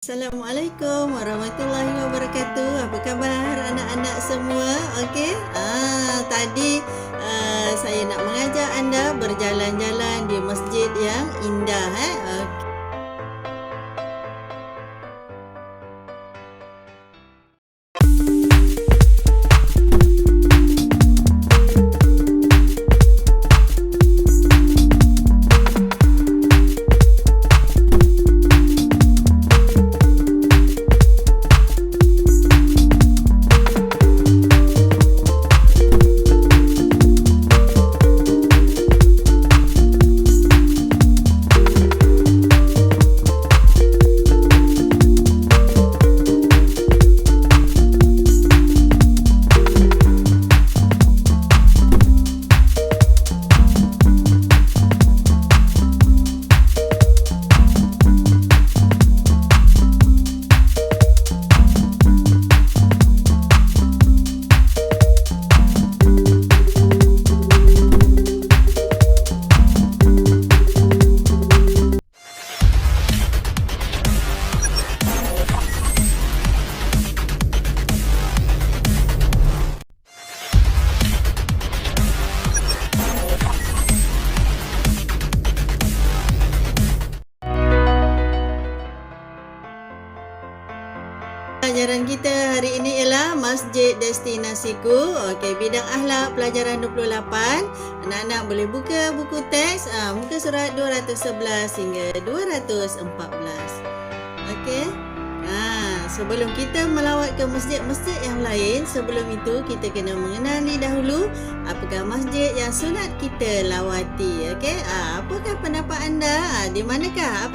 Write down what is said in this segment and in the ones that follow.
Assalamualaikum warahmatullahi wabarakatuh. Apa khabar anak-anak semua? Okey. Tadi saya nak mengajak anda berjalan-jalan di masjid yang indah. Okey. Pelajaran kita hari ini ialah Masjid Destinasiku. Okey, bidang akhlak pelajaran 28. Anak-anak boleh buka buku teks muka surat 211 hingga 214. Okey. Sebelum kita melawat ke masjid-masjid yang lain, sebelum itu kita kena mengenali dahulu apakah masjid yang sunat kita lawati. Okey. Apakah pendapat anda? Di manakah?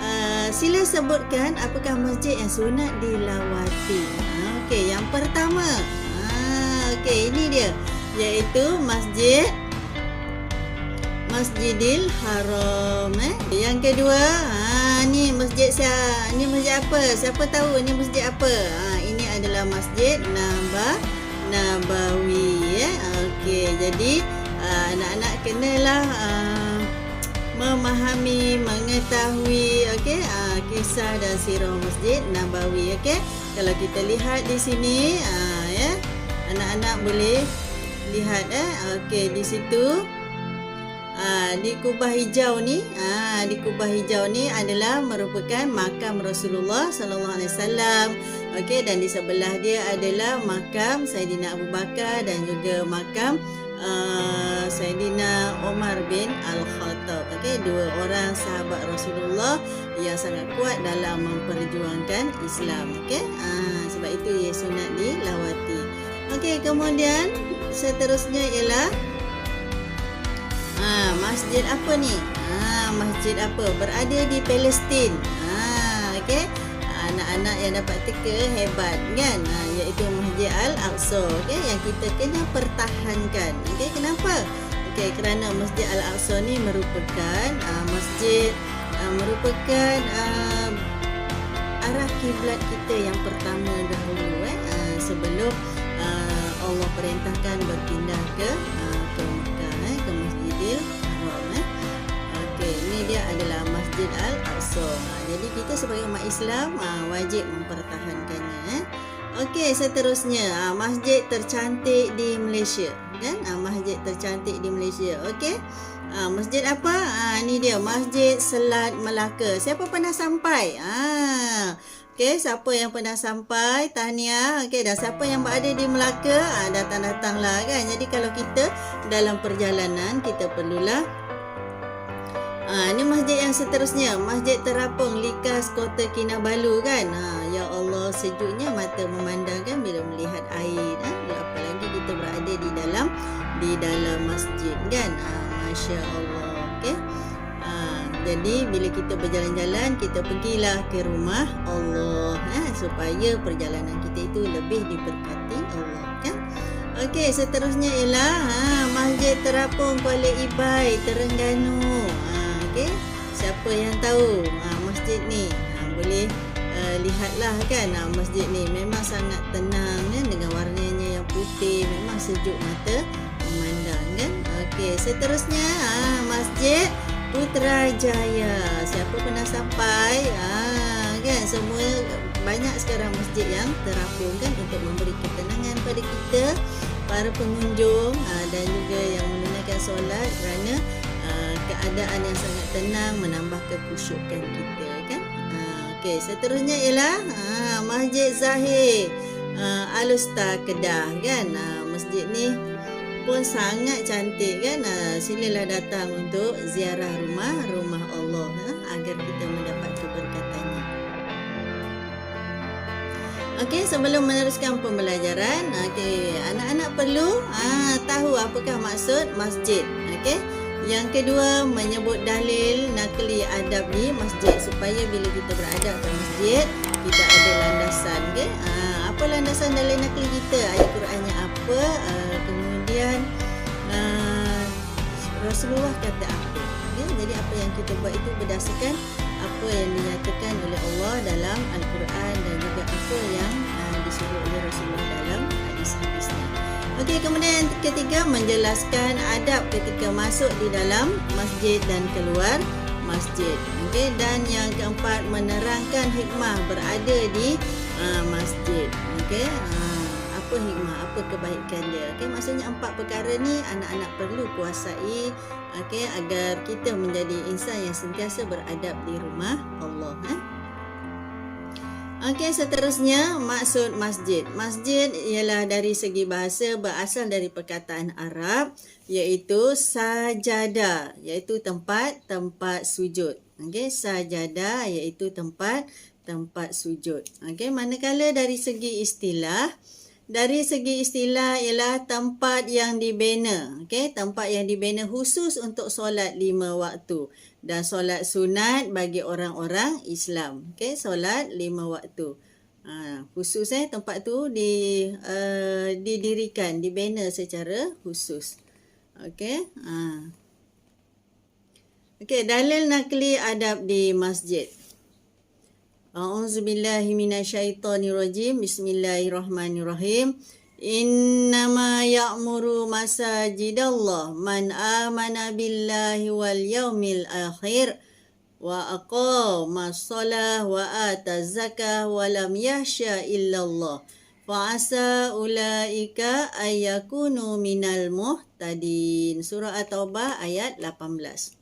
Sila sebutkan apakah masjid yang sunat dilawati. Okey, yang pertama. Okey, ini dia, iaitu Masjidil Haram. Yang kedua, ni masjid ni masjid apa? Siapa tahu ni masjid apa? Ini adalah Masjid Nabawi. Okey, jadi anak-anak kenalah memahami, mengetahui kisah dan sirah Masjid Nabawi. Okey, kalau kita lihat di sini anak-anak boleh lihat okey, di situ di kubah hijau ni, adalah merupakan makam Rasulullah sallallahu alaihi wasallam. Okey, dan di sebelah dia adalah makam Saidina Abu Bakar dan juga makam Saidina Umar bin Al-Khattab. Okey, dua orang sahabat Rasulullah yang sangat kuat dalam memperjuangkan Islam. Okey, sebab itu ia sunat dilawati. Okey, kemudian seterusnya ialah masjid apa ni? Masjid apa? Berada di Palestin. Okey. Anak-anak yang dapat teka hebat kan? Iaitu Masjid Al-Aqsa. Okey, yang kita kena pertahankan. Okey, kenapa? Okey, kerana Masjid Al-Aqsa ni merupakan merupakan arah kiblat kita yang pertama dahulu sebelum Allah perintahkan berpindah ke Mekah, ke Masjidil Haram. Okey, ini dia adalah Masjid Al-Aqsa. Jadi kita sebagai umat Islam wajib mempertahankannya. Okey, seterusnya masjid tercantik di Malaysia, kan? Masjid tercantik di Malaysia. Okey. Masjid apa? Ini dia, Masjid Selat Melaka. Siapa pernah sampai? Okey, siapa yang pernah sampai, tahniah. Okey, dan siapa yang berada di Melaka, datang-datanglah kan. Jadi kalau kita dalam perjalanan, kita perlulah ini masjid yang seterusnya, Masjid Terapung Likas Kota Kinabalu kan. Ya Allah, sejuknya mata memandangkan bila melihat air. Apalagi kita berada di dalam masjid kan. Masya Allah. Okey. Jadi bila kita berjalan-jalan, kita pergilah ke rumah Allah supaya perjalanan kita itu lebih diberkati Allah kan. Okey, seterusnya ialah Masjid Terapung Kuala Ibai, Terengganu. Okey, siapa yang tahu masjid ni? Boleh lihatlah kan. Masjid ni memang sangat tenang kan, dengan warnanya yang putih, memang sejuk mata memandang kan. Okey, seterusnya Masjid Putrajaya. Siapa pernah sampai? Kan semua banyak sekarang masjid yang terapung kan untuk memberi ketenangan pada kita, para pengunjung dan juga yang menunaikan solat, kerana keadaan yang sangat tenang menambah kekhusyukan kita kan. Okey, seterusnya ialah Masjid Zahir Al-Usta Kedah kan. Masjid ni pun sangat cantik kan. Silalah datang untuk ziarah rumah Allah agar kita mendapat keberkatannya. Okey, sebelum meneruskan pembelajaran, anak-anak perlu tahu apakah maksud masjid. Okey. Yang kedua, menyebut dalil nakli adab di masjid supaya bila kita beradab ke masjid kita ada landasan. Okey. Apa landasan dalil nakli kita? Ayat Qurannya apa? Kemudian Rasulullah kata apa? Okay? Jadi apa yang kita buat itu berdasarkan apa yang dinyatakan oleh Allah dalam Al-Quran dan juga apa yang disuruh oleh Rasulullah dalam hadis-hadisnya. Okey, kemudian ketiga, menjelaskan adab ketika masuk di dalam masjid dan keluar masjid. Okey, dan yang keempat, menerangkan hikmah berada di masjid. Okey, apa hikmah, apa kebaikan dia. Okey, maksudnya 4 perkara ni anak-anak perlu kuasai, okey, agar kita menjadi insan yang sentiasa beradab di rumah Allah. Okey, seterusnya maksud masjid. Masjid ialah dari segi bahasa berasal dari perkataan Arab iaitu sajadah, iaitu tempat sujud. Okey, sajadah iaitu tempat sujud. Okey, manakala dari segi istilah ialah tempat yang dibina. Okey, tempat yang dibina khusus untuk solat 5 waktu dan solat sunat bagi orang-orang Islam. Okey, solat 5 waktu. Khusus tempat tu didirikan, dibina secara khusus. Okey. Okey, dalil nakli adab di masjid. A'udzubillahi minasyaitonirrajim. Bismillahirrahmanirrahim. Innama ya'muru masajidallah man amana billahi wal yaumil akhir wa aqamas shalah wa ataz zakah wa lam yahsya illallah fa asa ulaika ayyakunu minal muhtadin. Surah At-Taubah ayat 18.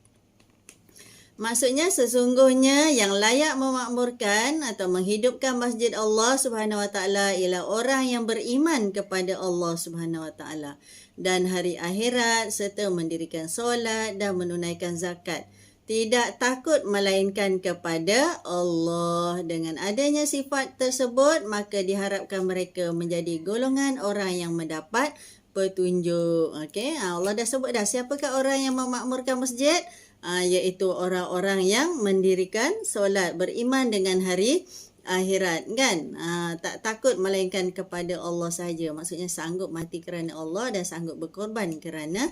Maksudnya sesungguhnya yang layak memakmurkan atau menghidupkan masjid Allah Subhanahu Wa Taala ialah orang yang beriman kepada Allah Subhanahu Wa Taala dan hari akhirat serta mendirikan solat dan menunaikan zakat. Tidak takut melainkan kepada Allah. Dengan adanya sifat tersebut maka diharapkan mereka menjadi golongan orang yang mendapat petunjuk. Okey, Allah dah sebut dah siapakah orang yang memakmurkan masjid? Iaitu orang-orang yang mendirikan solat, beriman dengan hari akhirat kan. Tak takut melainkan kepada Allah sahaja. Maksudnya sanggup mati kerana Allah dan sanggup berkorban kerana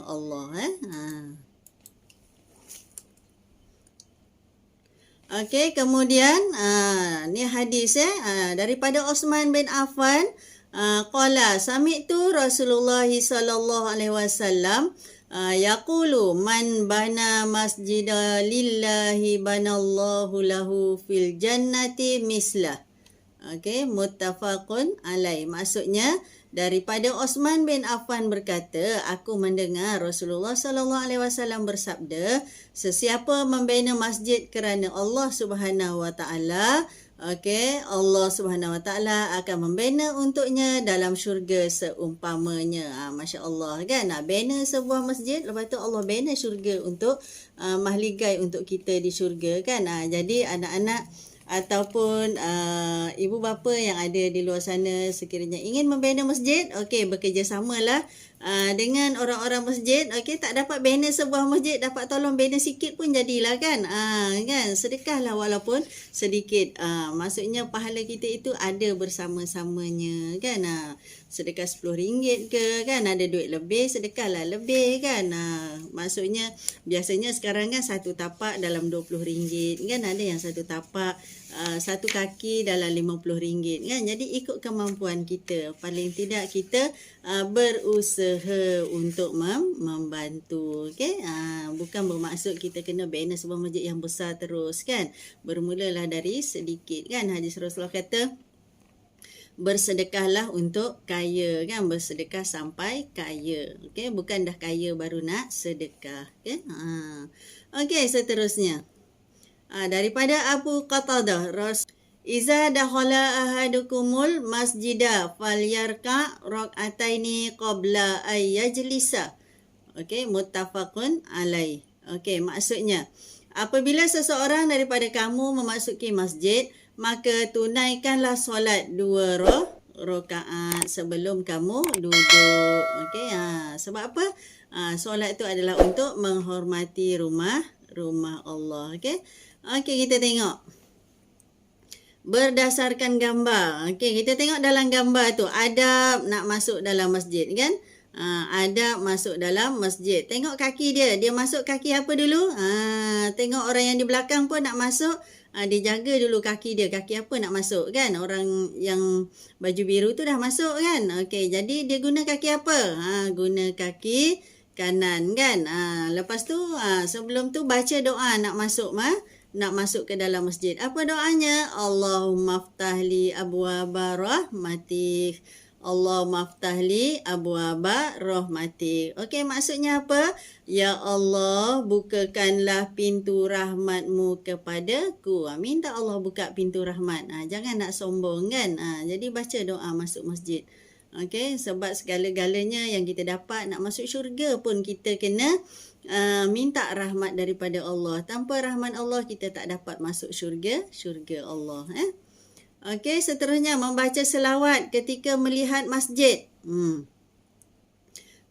Allah. Okey, kemudian ni hadis daripada Uthman bin Affan qala sami'tu Rasulullah sallallahu alaihi wasallam yaqulu man bana masjida lillahi banallahu lahu fil jannati mislah. Okey, muttafaqun alaih. Maksudnya daripada Uthman bin Affan berkata, aku mendengar Rasulullah sallallahu alaihi wasallam bersabda, sesiapa membina masjid kerana Allah Subhanahu wa taala, okey, Allah Subhanahu wa taala akan membina untuknya dalam syurga seumpamanya. Masya-Allah kan. Bina sebuah masjid, lepas tu Allah bina syurga untuk mahligai untuk kita di syurga kan. Jadi anak-anak ataupun ibu bapa yang ada di luar sana sekiranya ingin membina masjid, okey, bekerjasamalah dengan orang-orang masjid. Okey, tak dapat bina sebuah masjid, dapat tolong bina sikit pun jadilah kan. Kan, sedekahlah walaupun sedikit. Maksudnya pahala kita itu ada bersama-samanya kan. Sedekah RM10 ke kan, ada duit lebih, sedekahlah lebih kan. Maksudnya biasanya sekarang kan satu tapak dalam RM20 kan, ada yang satu tapak satu kaki dalam RM50 kan. Jadi ikut kemampuan kita. Paling tidak kita berusaha untuk membantu. Okey. Bukan bermaksud kita kena bina sebuah masjid yang besar terus kan. Bermulalah dari sedikit kan. Hadis Rasulullah kata bersedekahlah untuk kaya kan, bersedekah sampai kaya. Okey, bukan dah kaya baru nak sedekah. Okey. Okey, seterusnya. Daripada Abu Qatadah, Iza dakhala ahadukumul masjida falyarka rak'ataini qabla ay yajlisa. Okey, muttafaqun alaih. Okey, maksudnya apabila seseorang daripada kamu memasuki masjid, maka tunaikanlah solat 2 rakaat sebelum kamu duduk. Okey, sebab apa? Solat itu adalah untuk menghormati rumah Allah. Okey. Okey, kita tengok. Berdasarkan gambar. Okey, kita tengok dalam gambar tu adab nak masuk dalam masjid kan? Adab masuk dalam masjid. Tengok kaki dia. Dia masuk kaki apa dulu? Tengok orang yang di belakang pun nak masuk. Dia jaga dulu kaki dia. Kaki apa nak masuk kan? Orang yang baju biru tu dah masuk kan? Okey, jadi dia guna kaki apa? Guna kaki kanan kan? Lepas tu sebelum tu baca doa nak masuk ke dalam masjid. Apa doanya? Allahumma ftahli abwaaba rahmatik. Allahumma ftahli abwaaba rahmatik. Okey, maksudnya apa? Ya Allah, bukakanlah pintu rahmatmu kepadaku. Minta Allah buka pintu rahmat. Jangan nak sombong kan? Jadi baca doa masuk masjid. Okey, sebab segala-galanya yang kita dapat nak masuk syurga pun kita kena minta rahmat daripada Allah. Tanpa rahmat Allah kita tak dapat masuk syurga Allah. Okey, seterusnya membaca selawat ketika melihat masjid.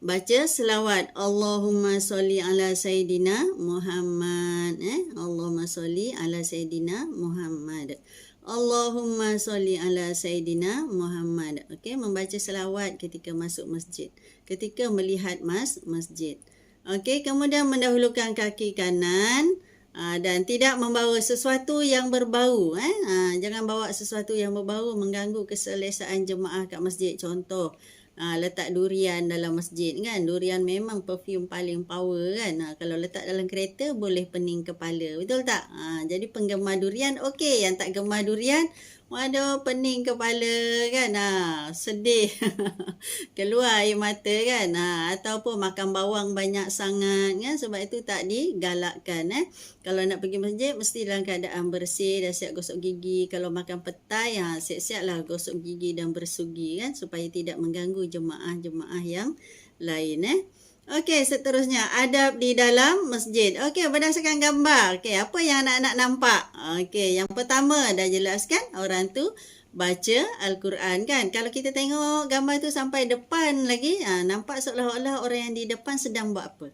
Baca selawat. Allahumma sholli ala Sayyidina Muhammad. Allahumma sholli ala Sayyidina Muhammad. Allahumma sholli ala Sayyidina Muhammad. Okey, membaca selawat ketika masuk masjid. Ketika melihat masjid. Okey, kemudian mendahulukan kaki kanan dan tidak membawa sesuatu yang berbau. Jangan bawa sesuatu yang berbau mengganggu keselesaan jemaah kat masjid. Contoh, letak durian dalam masjid kan. Durian memang perfume paling power kan. Kalau letak dalam kereta boleh pening kepala. Betul tak? Jadi penggemar durian okey. Yang tak gemar durian, waduh pening kepala kan. Sedih. Keluar air mata kan. Ataupun makan bawang banyak sangat kan. Sebab itu tak digalakkan. Kalau nak pergi masjid mesti dalam keadaan bersih dan siap gosok gigi. Kalau makan petai, siap-siaplah gosok gigi dan bersugi kan. Supaya tidak mengganggu jemaah-jemaah yang lain. Okey, seterusnya adab di dalam masjid. Okey, berdasarkan gambar. Okey, apa yang anak-anak nampak? Okey, yang pertama dah jelaskan orang tu baca Al-Quran kan. Kalau kita tengok gambar tu sampai depan lagi, nampak seolah-olah orang yang di depan sedang buat apa?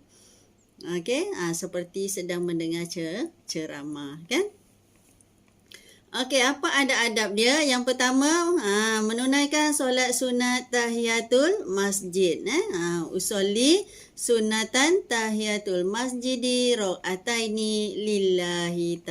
Okey, seperti sedang mendengar ceramah kan. Okey, apa ada adab dia? Yang pertama, menunaikan solat sunat tahiyatul masjid. Usolli sunatan tahiyatul masjidi rakaataini lillahi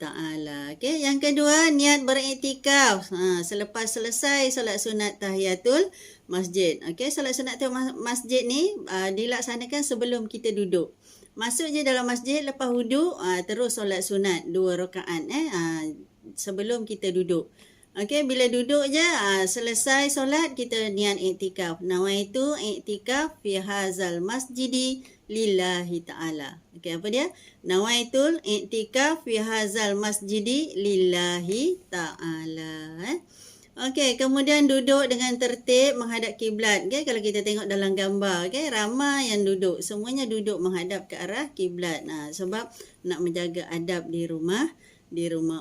ta'ala. Okey, yang kedua niat beriktikaf. Selepas selesai solat sunat tahiyatul masjid. Okey, solat sunat tahiyatul masjid ni dilaksanakan sebelum kita duduk. Masuk je dalam masjid, lepas wuduk, terus solat sunat 2 rakaat sebelum kita duduk. Okey, bila duduk je, selesai solat, kita niat iktikaf. Nawaitu iktikaf fi hazal masjidi lillahi ta'ala. Okey, apa dia? Nawaitul iktikaf fi hazal masjidi lillahi ta'ala. Okey, kemudian duduk dengan tertib menghadap kiblat. Okey, kalau kita tengok dalam gambar, okey, ramai yang duduk. Semuanya duduk menghadap ke arah kiblat. Sebab nak menjaga adab di rumah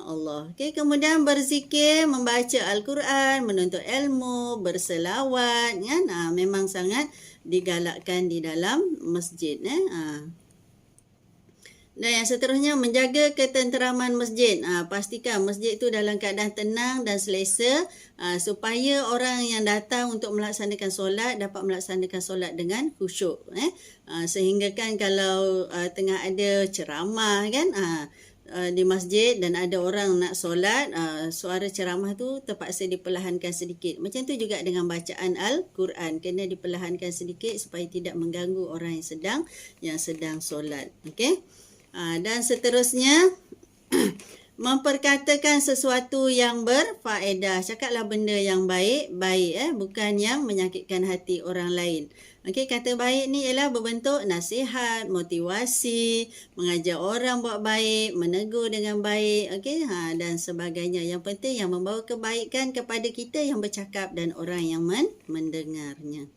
Allah. Okey, kemudian berzikir, membaca Al-Quran, menuntut ilmu, berselawat kan. Memang sangat digalakkan di dalam masjid. Dan yang seterusnya menjaga ketenteraman masjid. Pastikan masjid itu dalam keadaan tenang dan selesa supaya orang yang datang untuk melaksanakan solat dapat melaksanakan solat dengan khusyuk. Sehingga kan kalau tengah ada ceramah kan, di masjid dan ada orang nak solat, suara ceramah tu terpaksa diperlahankan sedikit. Macam tu juga dengan bacaan Al-Quran, kena diperlahankan sedikit supaya tidak mengganggu orang yang sedang solat. Okey. Dan seterusnya memperkatakan sesuatu yang berfaedah. Cakaplah benda yang baik, bukan yang menyakitkan hati orang lain. Okey, kata baik ni ialah berbentuk nasihat, motivasi, mengajar orang buat baik, menegur dengan baik, okey, dan sebagainya. Yang penting yang membawa kebaikan kepada kita yang bercakap dan orang yang mendengarnya.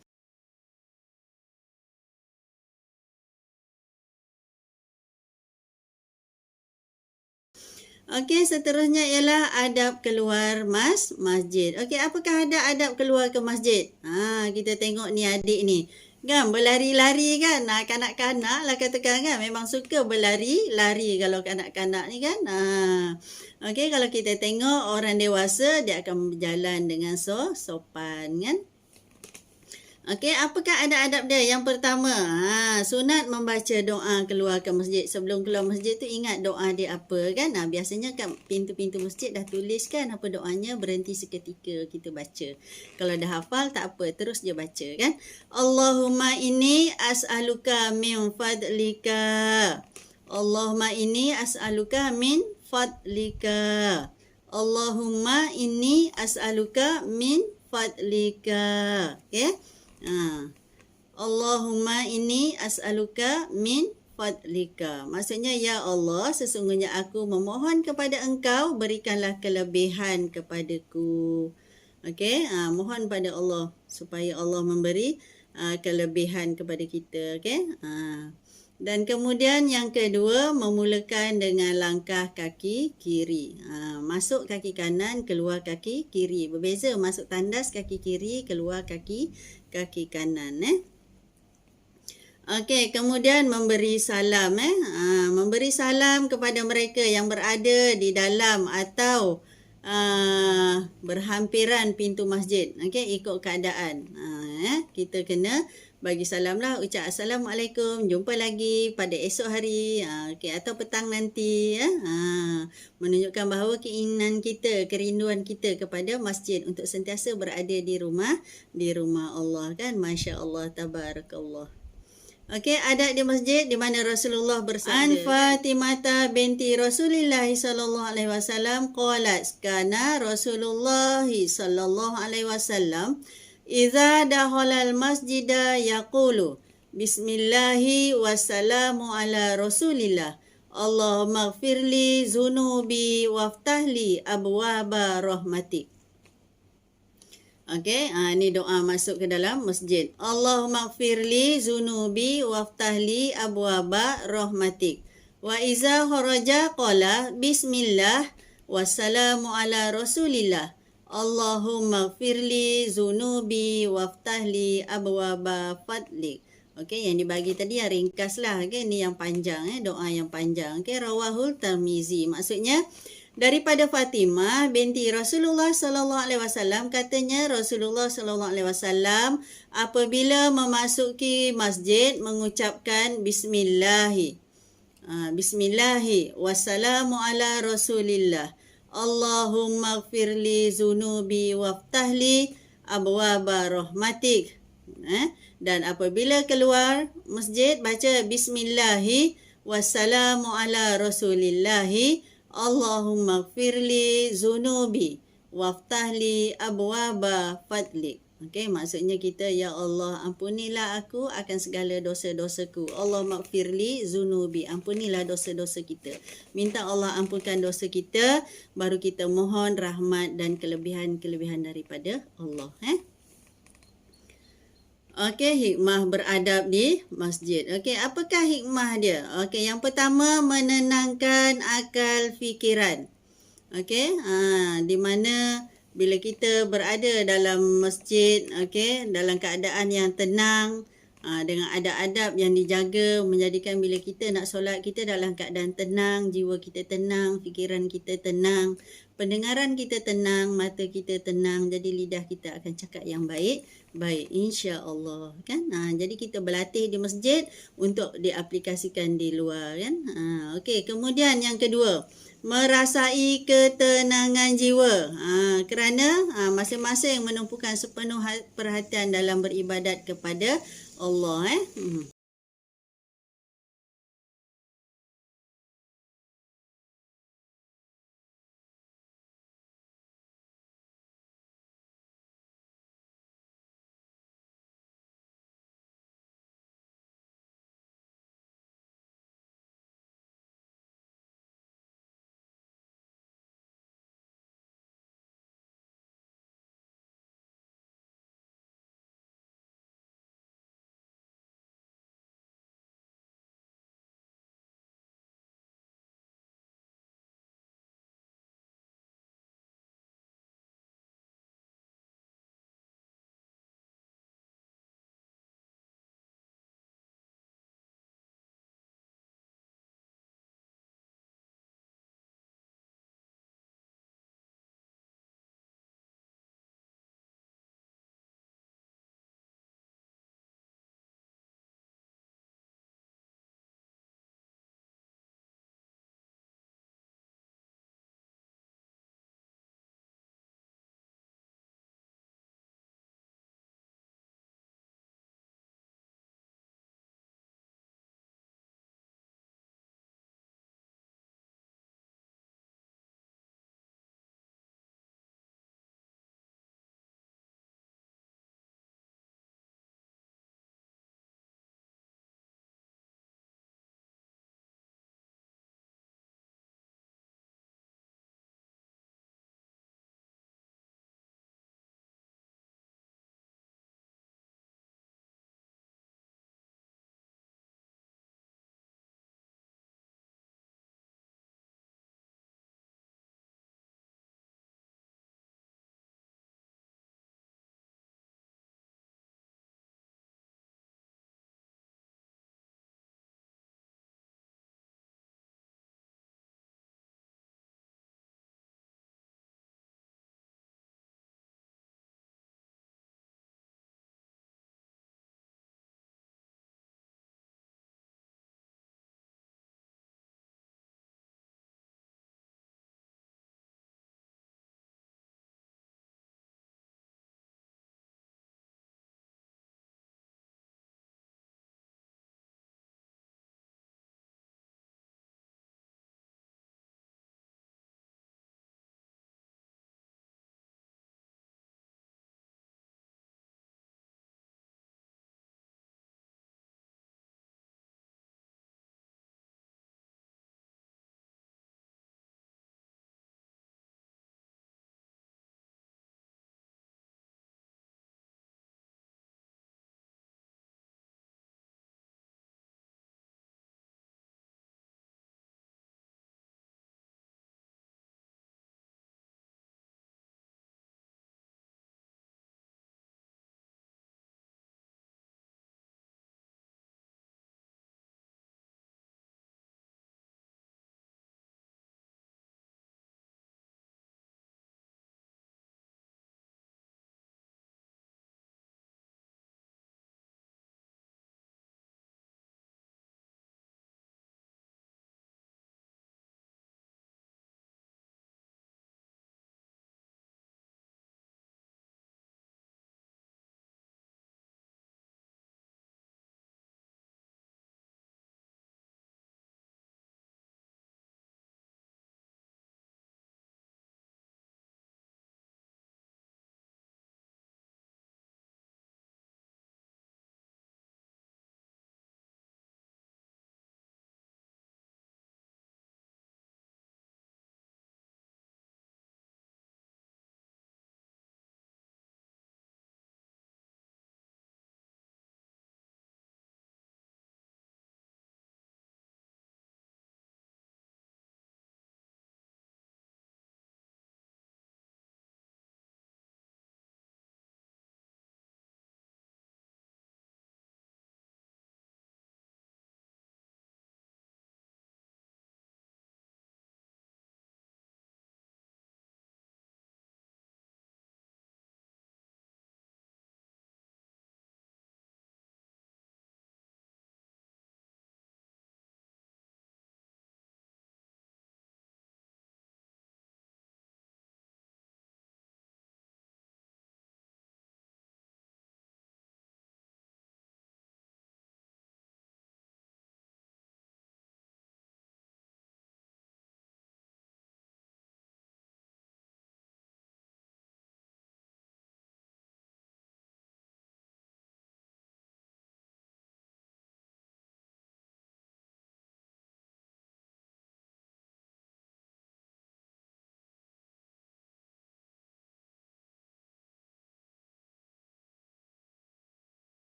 Okey, seterusnya ialah adab keluar masjid. Okey, apakah adab keluar ke masjid? Kita tengok ni adik ni. Kan berlari-lari kan. Kanak-kanak lah katakan kan. Memang suka berlari-lari kalau kanak-kanak ni kan. Okey, kalau kita tengok orang dewasa, dia akan berjalan dengan sopan kan. Okey, apakah adab-adab dia? Yang pertama, sunat membaca doa keluar ke masjid. Sebelum keluar masjid tu ingat doa dia apa kan? Biasanya kat pintu-pintu masjid dah tulis kan apa doanya, berhenti seketika kita baca. Kalau dah hafal tak apa, terus je baca kan? Allahumma inni as'aluka min fadlika. Allahumma inni as'aluka min fadlika. Allahumma inni as'aluka min fadlika. Okey? Allahumma inni as'aluka min fadlika. Maksudnya, ya Allah, sesungguhnya aku memohon kepada engkau, berikanlah kelebihan kepadaku. Okey, mohon pada Allah supaya Allah memberi kelebihan kepada kita. Okey. Dan kemudian yang kedua, memulakan dengan langkah kaki kiri. Masuk kaki kanan, keluar kaki kiri. Berbeza, masuk tandas kaki kiri, keluar kaki kanan. Okey, kemudian memberi salam. Memberi salam kepada mereka yang berada di dalam atau berhampiran pintu masjid. Okey, ikut keadaan. Kita kena bagi salam lah, ucap Assalamualaikum, jumpa lagi pada esok hari, atau petang nanti. Menunjukkan bahawa keinginan kita, kerinduan kita kepada masjid untuk sentiasa berada di rumah Allah kan. Masya Allah, tabarakallah. Okey, adab di masjid di mana Rasulullah bersabda. An Fatimah binti Rasulillah sallallahu alaihi wasallam qalat kana Rasulullah sallallahu alaihi wasallam idza dakhala al-masjida yaqulu bismillahi wassalamu ala Rasulillah. Allahumma ighfirli zunubi waftahli abwaba rahmatik. Okey, ni doa masuk ke dalam masjid. Allahumma ighfirli zunubi waftahli abwaba rahmatik. Wa iza kharaja qala bismillah wassalamu ala Rasulillah. Allahumma ighfirli zunubi waftahli abwaba fadlik. Okey, yang dibagi tadi yang ringkas lah. Okay? Ni yang panjang, doa yang panjang. Okay? Rawahul Tirmizi. Maksudnya, daripada Fatimah binti Rasulullah sallallahu alaihi wasallam, katanya Rasulullah sallallahu alaihi wasallam apabila memasuki masjid mengucapkan bismillahi. Bismillahi wassalamu ala Rasulillah. Allahumma ighfirli zunubi waftahli abwaba rahmatik. Dan apabila keluar masjid baca bismillahi wassalamu ala Rasulillahi. Allahumma ighfirli zunubi waftahli abwaba fadlik. Okey, maksudnya kita, ya Allah, ampunilah aku akan segala dosa-dosaku. Allahumma ighfirli zunubi, ampunilah dosa-dosa kita. Minta Allah ampunkan dosa kita, baru kita mohon rahmat dan kelebihan-kelebihan daripada Allah. Okey, hikmah beradab di masjid. Okey, apakah hikmah dia? Okey, yang pertama, menenangkan akal fikiran. Okey, di mana bila kita berada dalam masjid, okey, dalam keadaan yang tenang, dengan adab-adab yang dijaga, menjadikan bila kita nak solat, kita dalam keadaan tenang, jiwa kita tenang, fikiran kita tenang. pendengaran kita tenang, mata kita tenang, jadi lidah kita akan cakap yang baik, insya-Allah kan. Jadi kita berlatih di masjid untuk diaplikasikan di luar kan. Okey, kemudian yang kedua, merasai ketenangan jiwa. Kerana masing-masing menumpukan sepenuh perhatian dalam beribadat kepada Allah